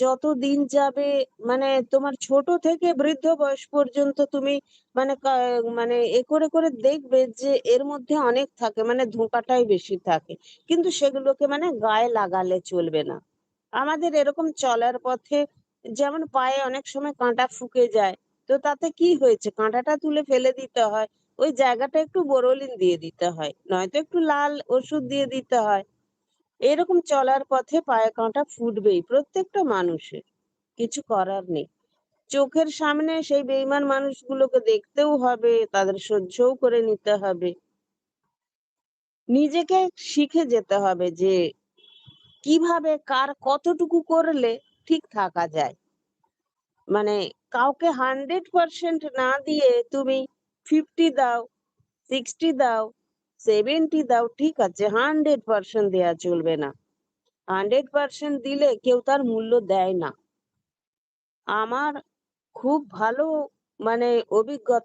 যত দিন যাবে মানে তোমার ছোট থেকে বৃদ্ধ বয়স পর্যন্ত তুমি মানে মানে করে দেখবে যে এর মধ্যে অনেক থাকে মানে ধোঁকাটাই বেশি থাকে। কিন্তু সেগুলোকে মানে গায়ে লাগালে চলবে না। আমাদের এরকম চলার পথে যেমন পায়ে অনেক সময় কাঁটা ফুকে যায়, তো তাতে কি হয়েছে? কাঁটাটা তুলে ফেলে দিতে হয়। ওই জায়গাটা একটু বোরোলিন দিয়ে দিতে হয়। নয়তো একটু লাল ওষুধ দিয়ে দিতে হয়। এরকম চলার পথে পায়ে কাঁটা ফুটবেই প্রত্যেকটা মানুষের। কিছু করার নেই। চোখের সামনে সেই বেইমান মানুষগুলোকে দেখতেও হবে, তাদের সহ্যও করে নিতে হবে। নিজেকে শিখে যেতে হবে যে কিভাবে কার কতটুকু করলে ঠিক থাকা যায়। মানে কাউকে 100% না দিয়ে তুমি 50 দাও, 60 দাও, 70 দাও, ঠিক আছে। 100% দেয়া চলবে না। 100% দিলে কেউ তার মূল্য দেয় না। আমার খুব ভালো মানে অভিজ্ঞতা